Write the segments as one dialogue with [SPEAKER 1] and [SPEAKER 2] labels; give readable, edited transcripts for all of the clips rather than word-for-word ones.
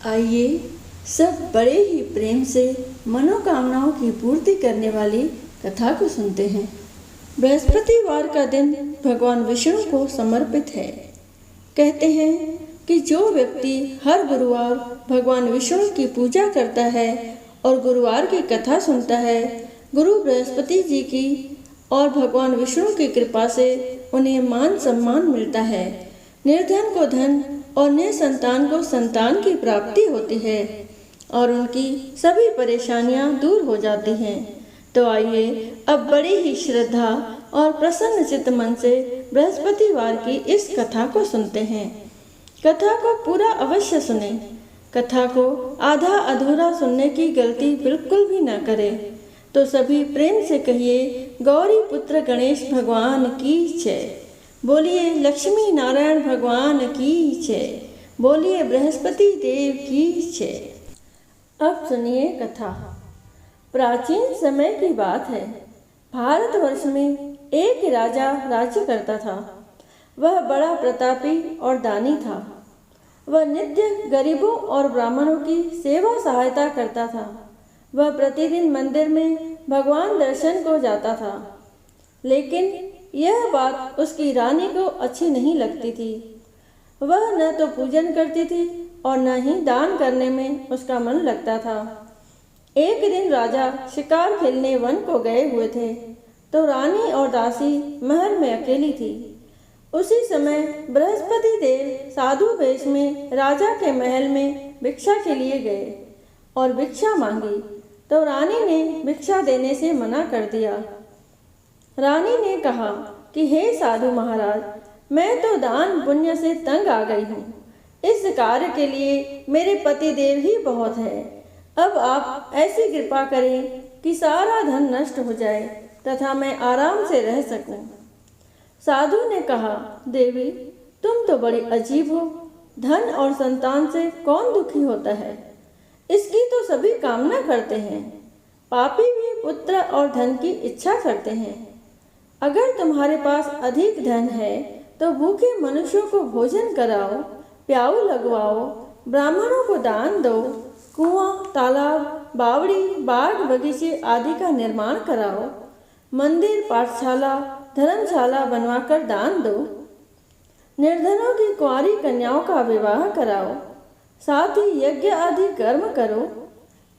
[SPEAKER 1] आइए सब बड़े ही प्रेम से मनोकामनाओं की पूर्ति करने वाली कथा को सुनते हैं। बृहस्पतिवार का दिन भगवान विष्णु को समर्पित है। कहते हैं कि जो व्यक्ति हर गुरुवार भगवान विष्णु की पूजा करता है और गुरुवार की कथा सुनता है, गुरु बृहस्पति जी की और भगवान विष्णु की कृपा से उन्हें मान सम्मान मिलता है। निर्धन को धन और निसंतान को संतान की प्राप्ति होती है और उनकी सभी परेशानियां दूर हो जाती हैं। तो आइए अब बड़ी ही श्रद्धा और प्रसन्न चित्त मन से बृहस्पतिवार की इस कथा को सुनते हैं। कथा को पूरा अवश्य सुने। कथा को आधा अधूरा सुनने की गलती बिल्कुल भी न करें। तो सभी प्रेम से कहिए, गौरी पुत्र गणेश भगवान की जय। बोलिए लक्ष्मी नारायण भगवान की जय। बोलिए बृहस्पति देव की जय। अब सुनिए कथा। प्राचीन समय की बात है। भारतवर्ष में एक राजा राज्य करता था। वह बड़ा प्रतापी और दानी था। वह नित्य गरीबों और ब्राह्मणों की सेवा सहायता करता था। वह प्रतिदिन मंदिर में भगवान दर्शन को जाता था, लेकिन यह बात उसकी रानी को अच्छी नहीं लगती थी। वह न तो पूजन करती थी और न ही दान करने में उसका मन लगता था। एक दिन राजा शिकार खेलने वन को गए हुए थे, तो रानी और दासी महल में अकेली थी। उसी समय बृहस्पति देव साधु वेश में राजा के महल में भिक्षा के लिए गए और भिक्षा मांगी, तो रानी ने भिक्षा देने से मना कर दिया। रानी ने कहा कि हे साधु महाराज, मैं तो दान पुण्य से तंग आ गई हूँ। इस कार्य के लिए मेरे पति देव ही बहुत है। अब आप ऐसी कृपा करें कि सारा धन नष्ट हो जाए तथा मैं आराम से रह सकूं। साधु ने कहा, देवी तुम तो बड़ी अजीब हो। धन और संतान से कौन दुखी होता है? इसकी तो सभी कामना करते हैं। पापी भी पुत्र और धन की इच्छा करते हैं। अगर तुम्हारे पास अधिक धन है तो भूखे मनुष्यों को भोजन कराओ, प्याऊ लगवाओ, ब्राह्मणों को दान दो, कुआं, तालाब, बावड़ी, बाग बगीचे आदि का निर्माण कराओ, मंदिर, पाठशाला, धर्मशाला बनवाकर दान दो, निर्धनों की कुंवारी कन्याओं का विवाह कराओ, साथ ही यज्ञ आदि कर्म करो,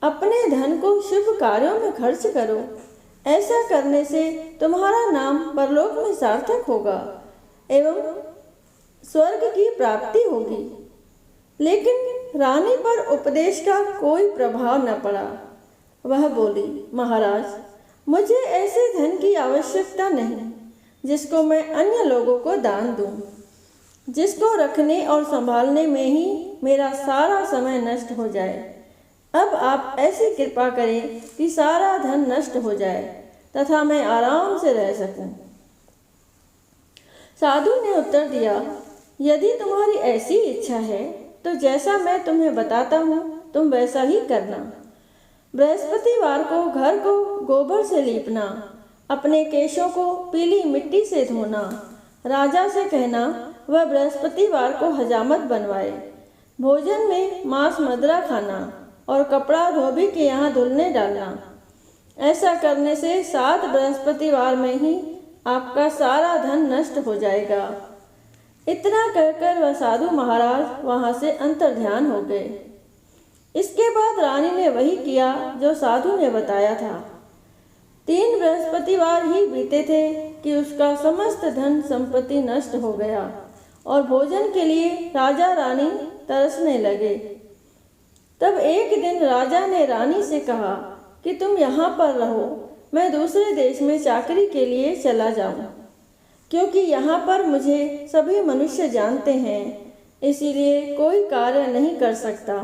[SPEAKER 1] अपने धन को शुभ कार्यों में खर्च करो। ऐसा करने से तुम्हारा नाम परलोक में सार्थक होगा एवं स्वर्ग की प्राप्ति होगी। लेकिन रानी पर उपदेश का कोई प्रभाव न पड़ा। वह बोली, महाराज मुझे ऐसे धन की आवश्यकता नहीं जिसको मैं अन्य लोगों को दान दूं, जिसको रखने और संभालने में ही मेरा सारा समय नष्ट हो जाए। अब आप ऐसी कृपा करें कि सारा धन नष्ट हो जाए तथा मैं आराम से रह सकूं। साधु ने उत्तर दिया, यदि तुम्हारी ऐसी इच्छा है तो जैसा मैं तुम्हें बताता हूँ तुम वैसा ही करना। बृहस्पतिवार को घर को गोबर से लीपना, अपने केशों को पीली मिट्टी से धोना, राजा से कहना वह बृहस्पतिवार को हजामत बनवाए, भोजन में मांस मदिरा खाना और कपड़ा धोबी के यहाँ धुलने डालना। ऐसा करने से 7 बृहस्पतिवार में ही आपका सारा धन नष्ट हो जाएगा। इतना कहकर वह साधु महाराज वहाँ से अंतर्ध्यान हो गए। इसके बाद रानी ने वही किया जो साधु ने बताया था। 3 बृहस्पतिवार ही बीते थे कि उसका समस्त धन संपत्ति नष्ट हो गया और भोजन के लिए राजा रानी तरसने लगे। तब एक दिन राजा ने रानी से कहा कि तुम यहाँ पर रहो, मैं दूसरे देश में चाकरी के लिए चला जाऊँ, क्योंकि यहाँ पर मुझे सभी मनुष्य जानते हैं, इसीलिए कोई कार्य नहीं कर सकता।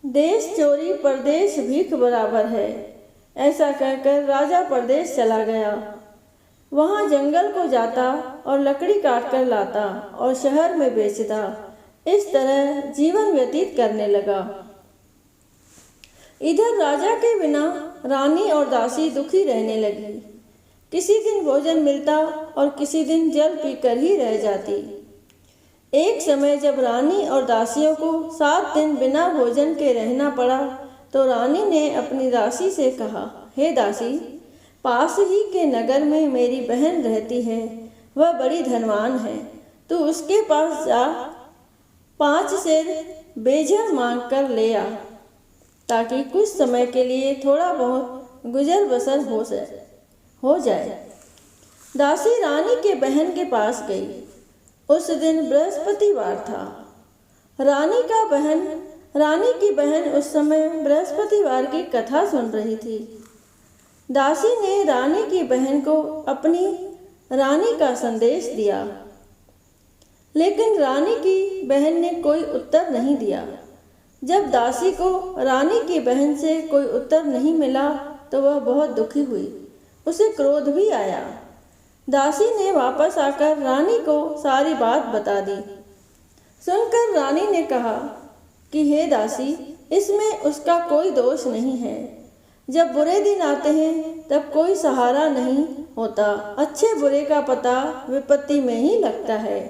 [SPEAKER 1] देश चोरी परदेश भीख बराबर है। ऐसा कहकर राजा परदेश चला गया। वहाँ जंगल को जाता और लकड़ी काट कर लाता और शहर में बेचता। इस तरह जीवन व्यतीत करने लगा। इधर राजा के बिना रानी और दासी दुखी रहने लगी। किसी दिन भोजन मिलता और किसी दिन जल पीकर ही रह जाती। एक समय जब रानी और दासियों को 7 दिन बिना भोजन के रहना पड़ा, तो रानी ने अपनी दासी से कहा, हे दासी, पास ही के नगर में मेरी बहन रहती है, वह बड़ी धनवान है। तू उसके पास जा 5 सेर बेझर मांग कर ले आ, ताकि कुछ समय के लिए थोड़ा बहुत गुजर बसर हो जाए। दासी रानी के बहन के पास गई। उस दिन बृहस्पतिवार था। रानी की बहन उस समय बृहस्पतिवार की कथा सुन रही थी। दासी ने रानी की बहन को अपनी रानी का संदेश दिया, लेकिन रानी की बहन ने कोई उत्तर नहीं दिया। जब दासी को रानी की बहन से कोई उत्तर नहीं मिला, तो वह बहुत दुखी हुई। उसे क्रोध भी आया। दासी ने वापस आकर रानी को सारी बात बता दी। सुनकर रानी ने कहा कि हे दासी, इसमें उसका कोई दोष नहीं है। जब बुरे दिन आते हैं तब कोई सहारा नहीं होता। अच्छे बुरे का पता विपत्ति में ही लगता है।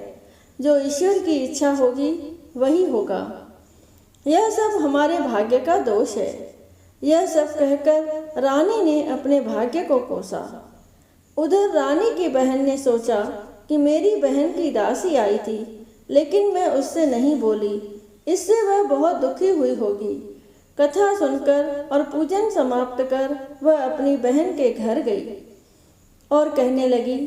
[SPEAKER 1] जो ईश्वर की इच्छा होगी वही होगा। यह सब हमारे भाग्य का दोष है। यह सब कहकर रानी ने अपने भाग्य को कोसा। उधर रानी की बहन ने सोचा कि मेरी बहन की दासी आई थी, लेकिन मैं उससे नहीं बोली, इससे वह बहुत दुखी हुई होगी। कथा सुनकर और पूजन समाप्त कर वह अपनी बहन के घर गई और कहने लगी,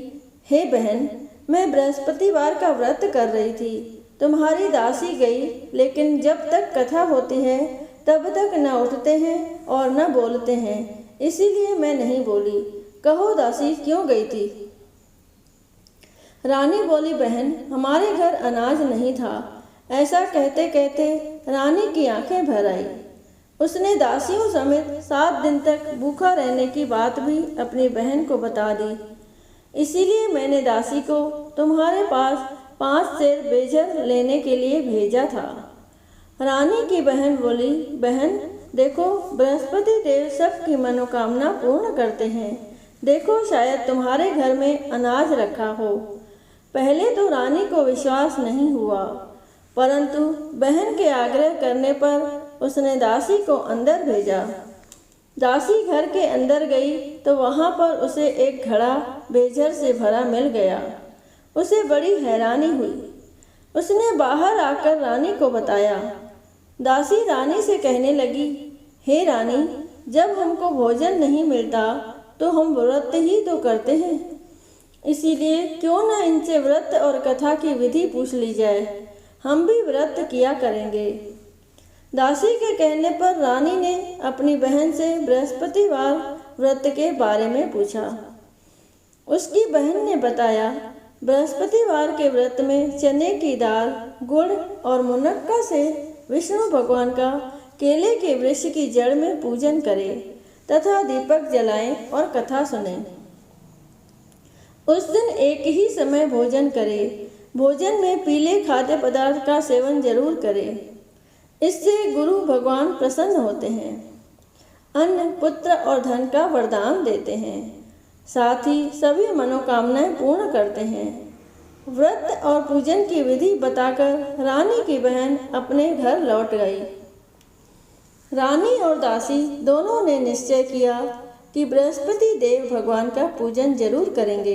[SPEAKER 1] हे बहन, मैं बृहस्पतिवार का व्रत कर रही थी। तुम्हारी दासी गई, लेकिन जब तक कथा होती है तब तक न उठते हैं और न बोलते हैं, इसीलिए मैं नहीं बोली। कहो दासी, क्यों गई थी? रानी बोली, बहन, हमारे घर अनाज नहीं था। ऐसा कहते कहते रानी की आंखें भर आई। उसने दासियों समेत 7 दिन तक भूखा रहने की बात भी अपनी बहन को बता दी। इसीलिए मैंने दासी को तुम्हारे पास 5 सेर बेझर लेने के लिए भेजा था। रानी की बहन बोली, बहन देखो, बृहस्पति देव सबकी मनोकामना पूर्ण करते हैं। देखो, शायद तुम्हारे घर में अनाज रखा हो। पहले तो रानी को विश्वास नहीं हुआ, परंतु बहन के आग्रह करने पर उसने दासी को अंदर भेजा। दासी घर के अंदर गई तो वहां पर उसे एक घड़ा बेझर से भरा मिल गया। उसे बड़ी हैरानी हुई। उसने बाहर आकर रानी को बताया। दासी रानी से कहने लगी, हे रानी, जब हमको भोजन नहीं मिलता तो हम व्रत ही तो करते हैं। इसीलिए क्यों न इनसे व्रत और कथा की विधि पूछ ली जाए। हम भी व्रत किया करेंगे। दासी के कहने पर रानी ने अपनी बहन से बृहस्पतिवार व्रत के बारे में पूछा। उसकी बहन ने बताया, बृहस्पतिवार के व्रत में चने की दाल, गुड़ और मुनक्का से विष्णु भगवान का केले के वृक्ष की जड़ में पूजन करें तथा दीपक जलाएं और कथा सुनें। उस दिन एक ही समय भोजन करें। भोजन में पीले खाद्य पदार्थ का सेवन जरूर करें। इससे गुरु भगवान प्रसन्न होते हैं। अन्न, पुत्र और धन का वरदान देते हैं। साथ ही सभी मनोकामनाएं पूर्ण करते हैं। व्रत और पूजन की विधि बताकर रानी की बहन अपने घर लौट गई। रानी और दासी दोनों ने निश्चय किया कि बृहस्पति देव भगवान का पूजन जरूर करेंगे।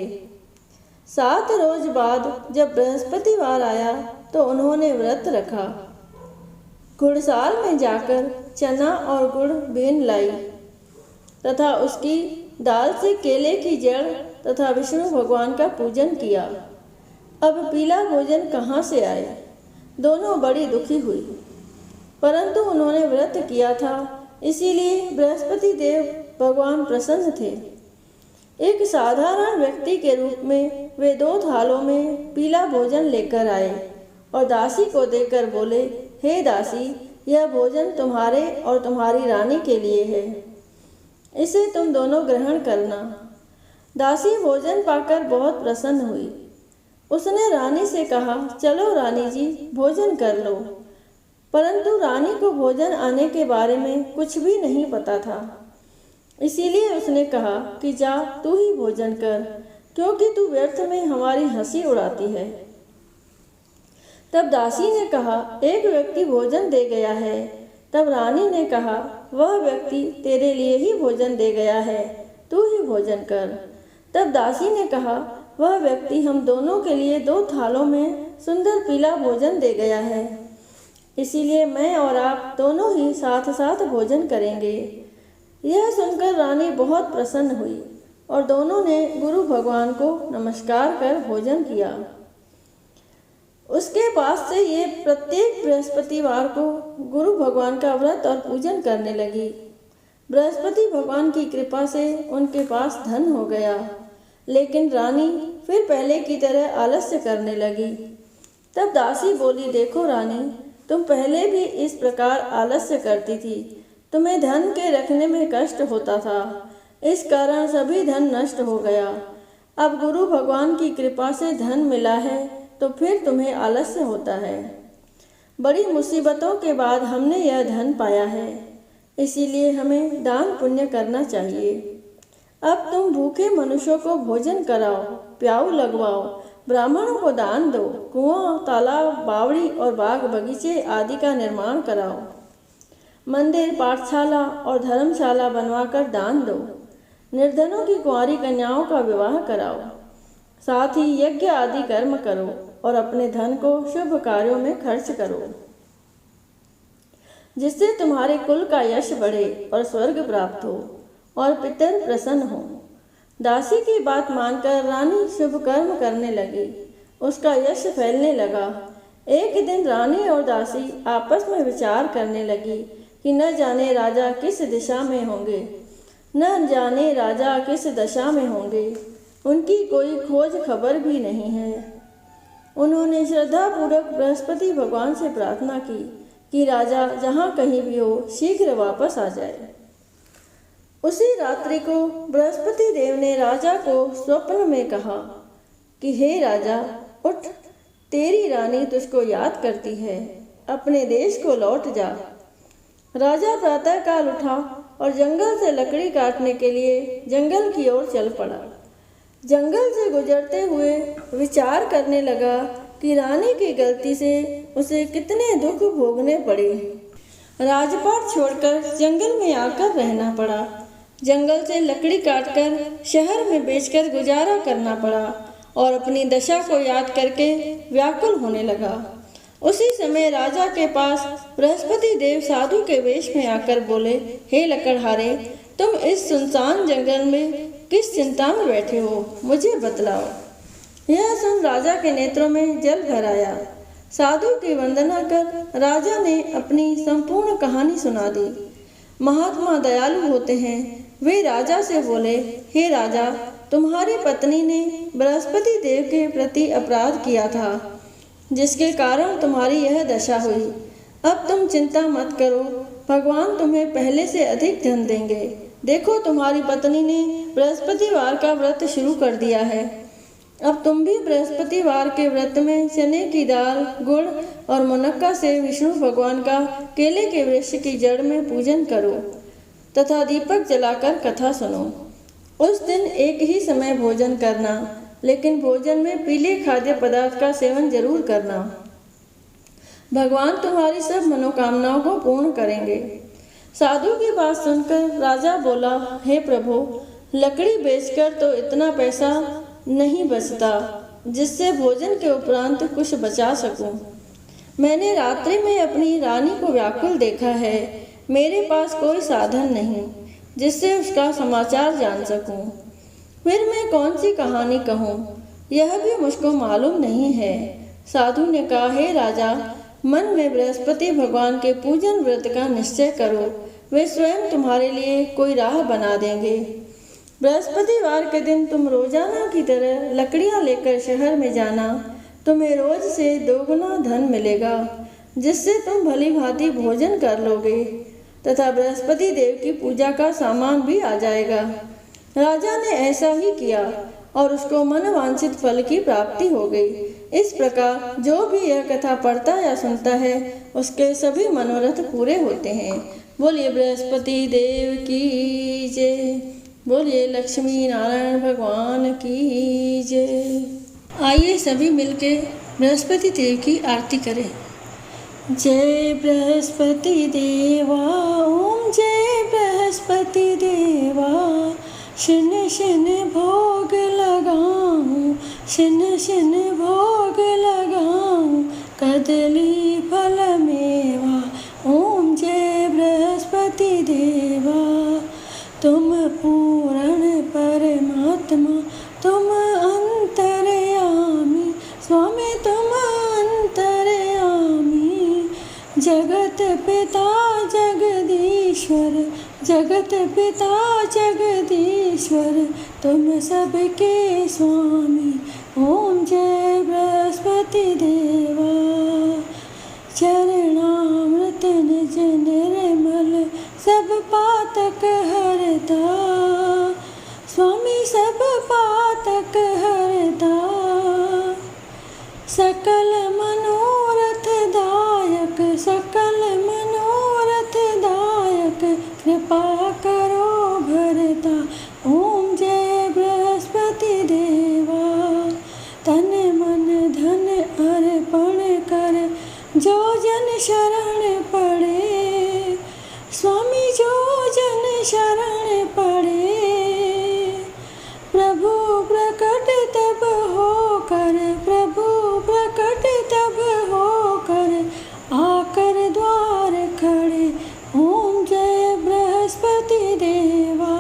[SPEAKER 1] 7 रोज बाद जब बृहस्पतिवार आया तो उन्होंने व्रत रखा। घुड़साल में जाकर चना और गुड़ बीन लाई तथा उसकी दाल से केले की जड़ तथा विष्णु भगवान का पूजन किया। अब पीला भोजन कहाँ से आए? दोनों बड़ी दुखी हुई, परंतु उन्होंने व्रत किया था, इसीलिए बृहस्पति देव भगवान प्रसन्न थे। एक साधारण व्यक्ति के रूप में वे 2 थालों में पीला भोजन लेकर आए और दासी को देकर बोले, हे दासी, यह भोजन तुम्हारे और तुम्हारी रानी के लिए है। इसे तुम दोनों ग्रहण करना। दासी भोजन पाकर बहुत प्रसन्न हुई। उसने रानी से कहा, चलो रानी जी, भोजन कर लो। परंतु रानी को भोजन आने के बारे में कुछ भी नहीं पता था। इसीलिए उसने कहा कि जा, तू ही भोजन कर, क्योंकि तू व्यर्थ में हमारी हंसी उड़ाती है। तब दासी ने कहा, एक व्यक्ति भोजन दे गया है। तब रानी ने कहा, वह व्यक्ति तेरे लिए ही भोजन दे गया है, तू ही भोजन कर। तब दासी ने कहा, वह व्यक्ति हम दोनों के लिए 2 थालों में सुंदर पीला भोजन दे गया है, इसीलिए मैं और आप दोनों ही साथ साथ भोजन करेंगे। यह सुनकर रानी बहुत प्रसन्न हुई और दोनों ने गुरु भगवान को नमस्कार कर भोजन किया। उसके बाद से ये प्रत्येक बृहस्पतिवार को गुरु भगवान का व्रत और पूजन करने लगी। बृहस्पति भगवान की कृपा से उनके पास धन हो गया, लेकिन रानी फिर पहले की तरह आलस्य करने लगी। तब दासी बोली, देखो रानी, तुम पहले भी इस प्रकार आलस्य करती थी, तुम्हें धन के रखने में कष्ट होता था, इस कारण सभी धन नष्ट हो गया। अब गुरु भगवान की कृपा से धन मिला है तो फिर तुम्हें आलस्य होता है। बड़ी मुसीबतों के बाद हमने यह धन पाया है, इसीलिए हमें दान पुण्य करना चाहिए। अब तुम भूखे मनुष्यों को भोजन कराओ, प्याऊ लगवाओ, ब्राह्मणों को दान दो, कुआं, तालाब, बावड़ी और बाग बगीचे आदि का निर्माण कराओ, मंदिर, पाठशाला और धर्मशाला बनवाकर दान दो, निर्धनों की कुंवारी कन्याओं का विवाह कराओ, साथ ही यज्ञ आदि कर्म करो और अपने धन को शुभ कार्यों में खर्च करो, जिससे तुम्हारे कुल का यश बढ़े और स्वर्ग प्राप्त हो और पितर प्रसन्न हो। दासी की बात मानकर रानी शुभ कर्म करने लगी, उसका यश फैलने लगा। एक दिन रानी और दासी आपस में विचार करने लगी कि न जाने राजा किस दिशा में होंगे, न जाने राजा किस दशा में होंगे, उनकी कोई खोज खबर भी नहीं है। उन्होंने श्रद्धापूर्वक बृहस्पति भगवान से प्रार्थना की कि राजा जहाँ कहीं भी हो शीघ्र वापस आ जाए। उसी रात्रि को बृहस्पति देव ने राजा को स्वप्न में कहा कि हे राजा, उठ, तेरी रानी तुझको याद करती है, अपने देश को लौट जा। राजा प्रातःकाल उठा और जंगल से लकड़ी काटने के लिए जंगल की ओर चल पड़ा। जंगल से गुजरते हुए विचार करने लगा कि रानी की गलती से उसे कितने दुख भोगने पड़े। राजपाट छोड़कर जंगल में आकर रहना पड़ा, जंगल से लकड़ी काटकर शहर में बेचकर गुजारा करना पड़ा और अपनी दशा को याद करके व्याकुल होने लगा। उसी समय राजा के पास बृहस्पति देव साधु के वेश में आकर बोले, हे लकड़हारे, तुम इस सुनसान जंगल में किस चिंता में बैठे हो, मुझे बतलाओ। यह सुन राजा के नेत्रों में जल भर आया। साधु की वंदना कर राजा ने अपनी संपूर्ण कहानी सुना दी। महात्मा दयालु होते हैं, वे राजा से बोले, हे राजा, तुम्हारी पत्नी ने बृहस्पति देव के प्रति अपराध किया था, जिसके कारण तुम्हारी यह दशा हुई। अब तुम चिंता मत करो, भगवान तुम्हें पहले से अधिक धन देंगे। देखो, तुम्हारी पत्नी ने बृहस्पतिवार का व्रत शुरू कर दिया है। अब तुम भी बृहस्पतिवार के व्रत में चने की दाल, गुड़ और मुनक्का से विष्णु भगवान का केले के वृक्ष की जड़ में पूजन करो तथा दीपक जलाकर कथा सुनो। उस दिन एक ही समय भोजन करना, लेकिन भोजन में पीले खाद्य पदार्थ का सेवन जरूर करना। भगवान तुम्हारी सब मनोकामनाओं को पूर्ण करेंगे। साधु की बात सुनकर राजा बोला, हे प्रभु, लकड़ी बेचकर तो इतना पैसा नहीं बचता जिससे भोजन के उपरांत कुछ बचा सकूं। मैंने रात्रि में अपनी रानी को व्याकुल देखा है, मेरे पास कोई साधन नहीं जिससे उसका समाचार जान सकूं। फिर मैं कौन सी कहानी कहूँ, यह भी मुझको मालूम नहीं है। साधु ने कहा, हे राजा, मन में बृहस्पति भगवान के पूजन व्रत का निश्चय करो, वे स्वयं तुम्हारे लिए कोई राह बना देंगे। बृहस्पतिवार के दिन तुम रोजाना की तरह लकड़ियां लेकर शहर में जाना, तुम्हें रोज से दोगुना धन मिलेगा, जिससे तुम भली भांति भोजन कर लोगे तथा बृहस्पति देव की पूजा का सामान भी आ जाएगा। राजा ने ऐसा ही किया और उसको मनवांछित फल की प्राप्ति हो गई। इस प्रकार जो भी यह कथा पढ़ता या सुनता है, उसके सभी मनोरथ पूरे होते हैं। बोलिए बृहस्पति देव की जय, बोलिए लक्ष्मी नारायण भगवान की जय। आइए सभी मिलके बृहस्पति देव की आरती करें। जय बृहस्पति देवा, ओम जय बृहस्पति देवा। शन शन भोग लगाऊं, शन शन भोग लगाऊं, कदली फल मेवा। ओम जय बृहस्पति देवा। तुम पूर्ण परमात्मा, तुम अंतर्यामी, स्वामी तुम अंतर्यामी। जगत पिता जगदीश्वर, जगत पिता जगदीश्वर, तुम सबके स्वामी। ओम जय बृहस्पति देवा। चरणामृत निज निर्मल, सब पातक हरता, स्वामी सब पातक हरता। सकल मनोरथ दायक, सकल मनोरथ दायक, कृपा करो भरता। ओम जय बृहस्पति देवा। तन मन धन अर्पण कर, जो जन शरण पड़े, स्वामी जो जन शरण पड़े। प्रभु प्रकट तब होकर, प्रभु प्रकट तब होकर, आकर द्वार खड़े। ओम जय बृहस्पति देवा।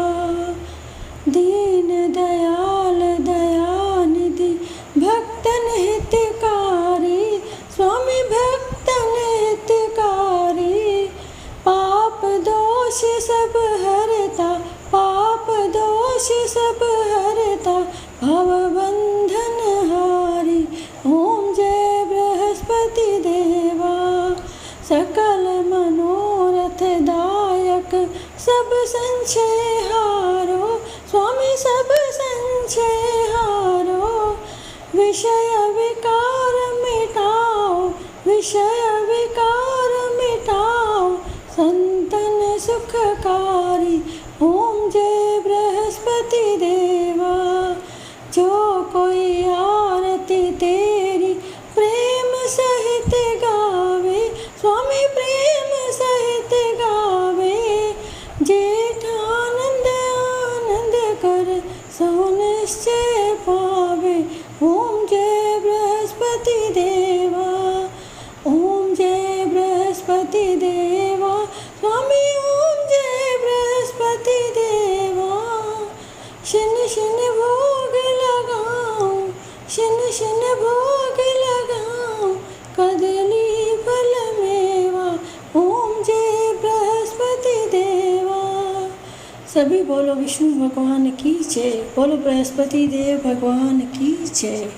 [SPEAKER 1] दीन दयाल दयानिधि, भक्तन हितकारी, स्वामी भक्तन हितकारी। पाप दोष सब हरता, पाप दोष सब हरता, भव बंधन हारी। ओम जय बृहस्पति देवा। सकल मनोरथ दायक, सब संशय हारो, स्वामी सब संशय हारो। विषय विकार मिटाओ, विषय विकार मिटाओ, संतन सुखकारी। ओम जय बृहस्पति देवा। जो कोई आरती तेरी प्रेम सहित गावे, स्वामी प्रेम सहित गावे। जेठ आनंद आनंद कर, सो निश्चय पावे। ओम जय बृहस्पति देवा। ओम जय बृहस्पति देवा, स्वामी ओम जय बृहस्पति देवा। शन शन भोग लगाऊं, शन शन भोग लगाऊं, कदली फल मेवा। ओम जय बृहस्पति देवा। सभी बोलो विष्णु भगवान की जय, बोलो बृहस्पति देव भगवान की जय।